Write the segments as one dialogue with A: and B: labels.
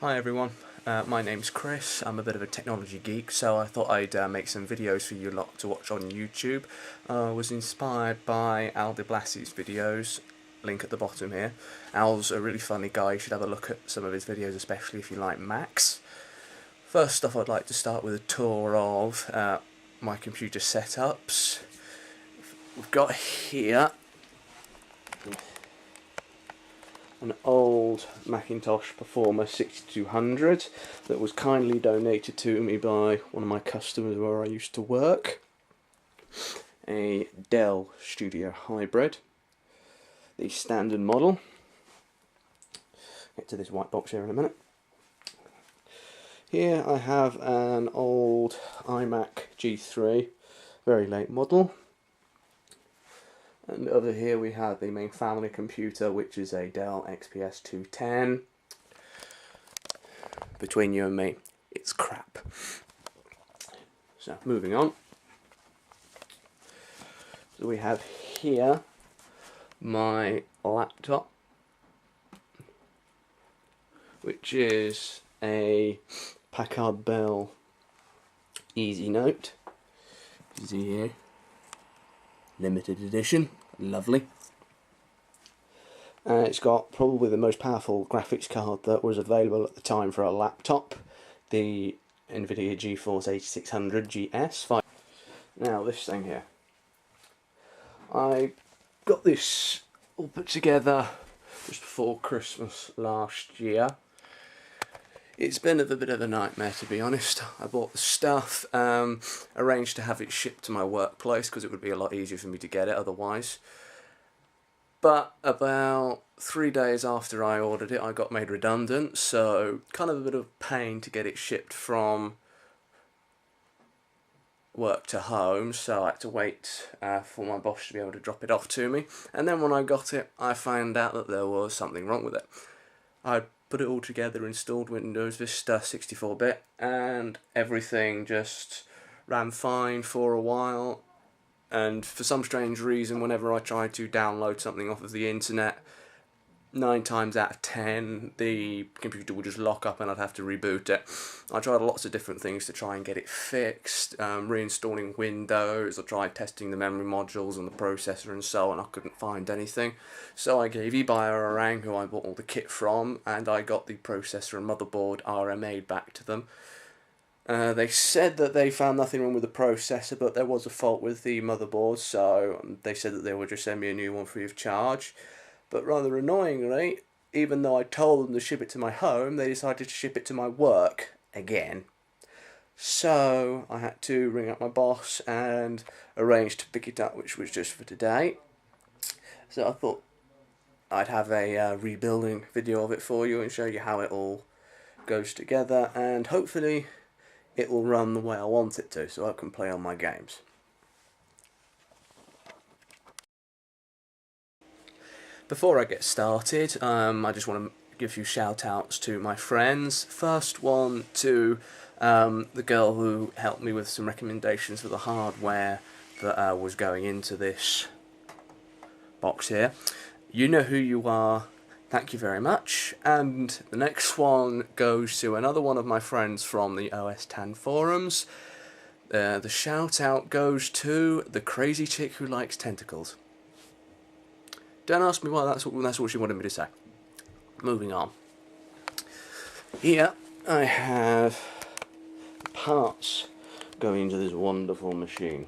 A: Hi everyone, my name's Chris. I'm a bit of a technology geek, so I thought I'd make some videos for you lot to watch on YouTube. I was inspired by Al Di Blasi's videos, link at the bottom here. Al's a really funny guy, you should have a look at some of his videos, especially if you like Macs. First off, I'd like to start with a tour of my computer setups. We've got here an old Macintosh Performer 6200 that was kindly donated to me by one of my customers where I used to work. A Dell Studio Hybrid, the standard model. Get to this white box here in a minute. Here I have an old iMac G3, very late model. And over here we have the main family computer, which is a Dell XPS 210. Between you and me, it's crap. So, moving on. So we have here my laptop, which is a Packard Bell EasyNote. You see here, limited edition, lovely. It's got probably the most powerful graphics card that was available at the time for a laptop, the NVIDIA GeForce 8600 GS. Now this thing here, I got this all put together just before Christmas last year. It's been a bit of a nightmare, to be honest. I bought the stuff, arranged to have it shipped to my workplace because it would be a lot easier for me to get it otherwise. But about 3 days after I ordered it, I got made redundant, so kind of a bit of pain to get it shipped from work to home, so I had to wait for my boss to be able to drop it off to me. And then when I got it, I found out that there was something wrong with it. I put it all together, installed Windows Vista 64-bit, and everything just ran fine for a while. And for some strange reason, whenever I tried to download something off of the internet, 9 times out of 10 the computer would just lock up and I'd have to reboot it. I tried lots of different things to try and get it fixed, reinstalling Windows, I tried testing the memory modules and the processor and so on. I couldn't find anything, so I gave eBay who I bought all the kit from, and I got the processor and motherboard RMA'd back to them. They said that they found nothing wrong with the processor, but there was a fault with the motherboard, so they said that they would just send me a new one free of charge. But rather annoyingly, even though I told them to ship it to my home, they decided to ship it to my work again. So I had to ring up my boss and arrange to pick it up, which was just for today. So I thought I'd have a rebuilding video of it for you and show you how it all goes together, and hopefully it will run the way I want it to, so I can play on my games. Before I get started, I just want to give a few shout outs to my friends. First one to the girl who helped me with some recommendations for the hardware that was going into this box here. You know who you are, thank you very much. And the next one goes to another one of my friends from the OS X forums. The shout out goes to the crazy chick who likes tentacles. Don't ask me why, that's what she wanted me to say. Moving on. Here I have parts going into this wonderful machine.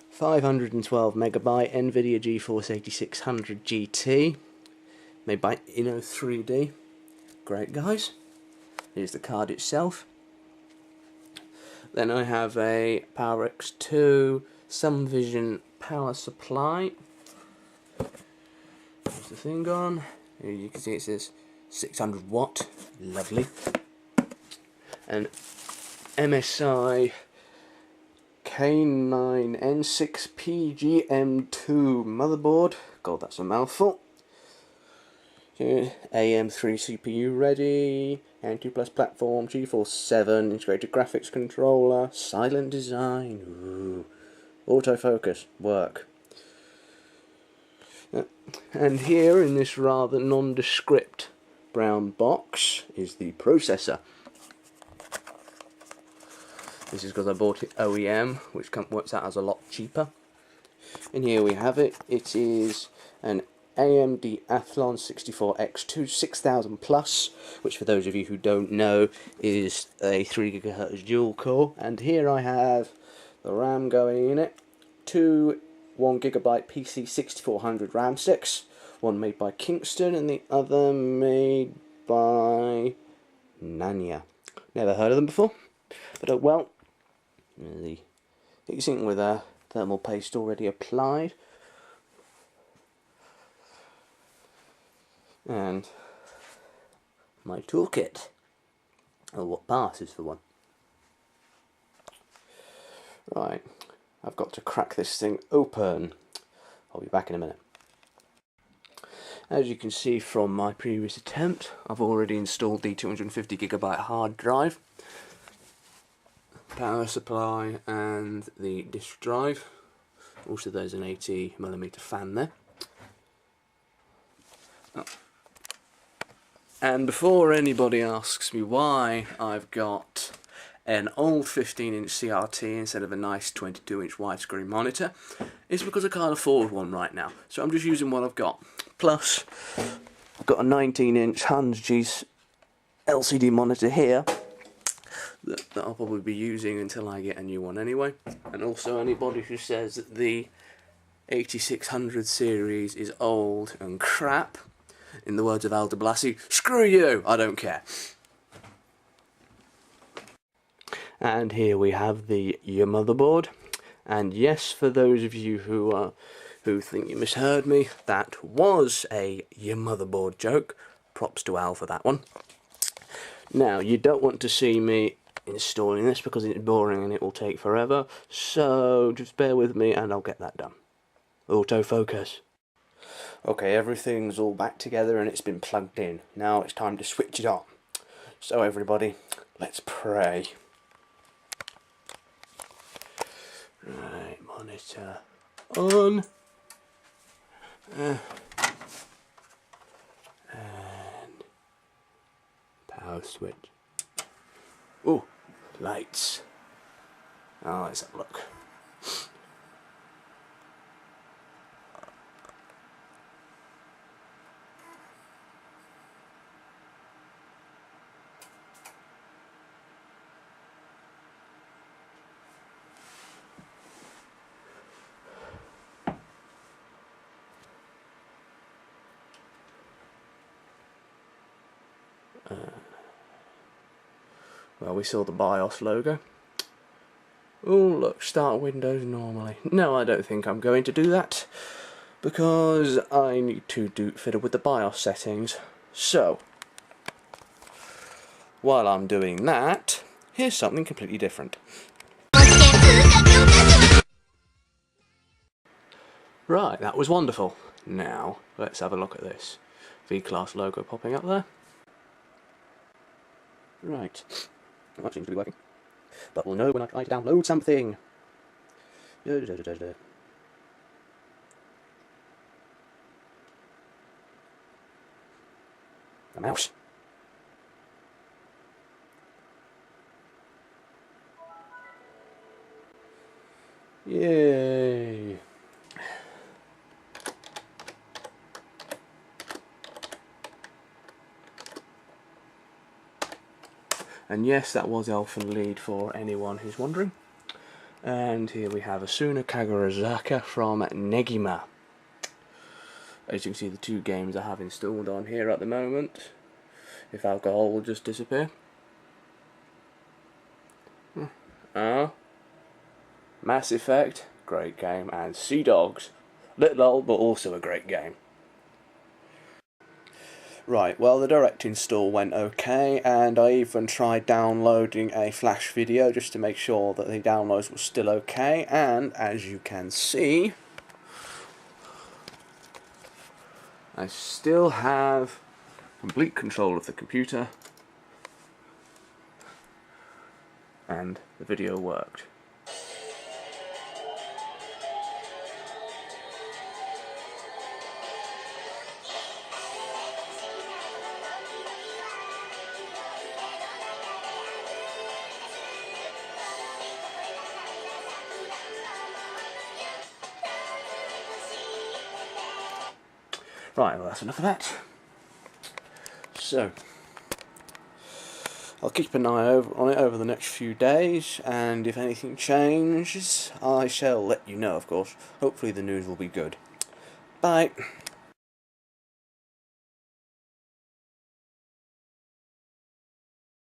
A: 512 megabyte NVIDIA GeForce 8600 GT, made by Inno3D. Great, guys. Here's the card itself. Then I have a PowerX 2 SumVision power supply. There's the thing on. Here you can see it says 600 watt, lovely. An MSI K9N6PGM2 motherboard. God, that's a mouthful. AM3 CPU ready, and 2 Plus platform, GeForce 7, integrated graphics controller, silent design, ooh. Autofocus, work. And here in this rather nondescript brown box is the processor. This is because I bought it OEM, which works out as a lot cheaper. And here we have it. It is an AMD Athlon 64X2 6000 Plus, which for those of you who don't know is a 3 GHz dual core. And here I have the RAM going in it. Two 1 GB PC 6400 RAM sticks. One made by Kingston and the other made by Nanya. Never heard of them before, but well, the heatsink with a thermal paste already applied, and my toolkit, or what passes for one. Right, I've got to crack this thing open. I'll be back in a minute. As you can see from my previous attempt, I've already installed the 250 GB hard drive, power supply and the disk drive. Also there's an 80mm fan there. Oh. And before anybody asks me why I've got an old 15-inch CRT instead of a nice 22-inch widescreen monitor, it's because I can't afford one right now. So I'm just using what I've got. Plus, I've got a 19-inch 100G LCD monitor here that I'll probably be using until I get a new one anyway. And also anybody who says that the 8600 series is old and crap, in the words of Al de Blasi, screw you, I don't care. And here we have the motherboard. And yes, for those of you who think you misheard me, that was a motherboard joke. Props to Al for that one. Now, you don't want to see me installing this because it's boring and it will take forever, so just bear with me and I'll get that done. Autofocus. Okay, everything's all back together and it's been plugged in. Now it's time to switch it on. So everybody, let's pray. Right, monitor on. And power switch. Oh, lights. Oh, let's have a look. Well, we saw the BIOS logo. Oh, look, start Windows normally. No, I don't think I'm going to do that, because I need to fiddle with the BIOS settings. So, while I'm doing that, here's something completely different. Right, that was wonderful. Now, let's have a look at this. V-Class logo popping up there. Right. That seems to be working. But we'll know when I try to download something. The mouse. Yay! And yes, that was Elfen Lied for anyone who's wondering. And here we have Asuna Kaguruzaka from Negima. As you can see, the two games I have installed on here at the moment. If alcohol will just disappear. Mass Effect, great game, and Sea Dogs, little old but also a great game. Right, well, the direct install went okay, and I even tried downloading a flash video just to make sure that the downloads were still okay, and as you can see, I still have complete control of the computer, and the video worked. Right, well that's enough of that. So, I'll keep an eye on it over the next few days, and if anything changes, I shall let you know, of course. Hopefully the news will be good. Bye.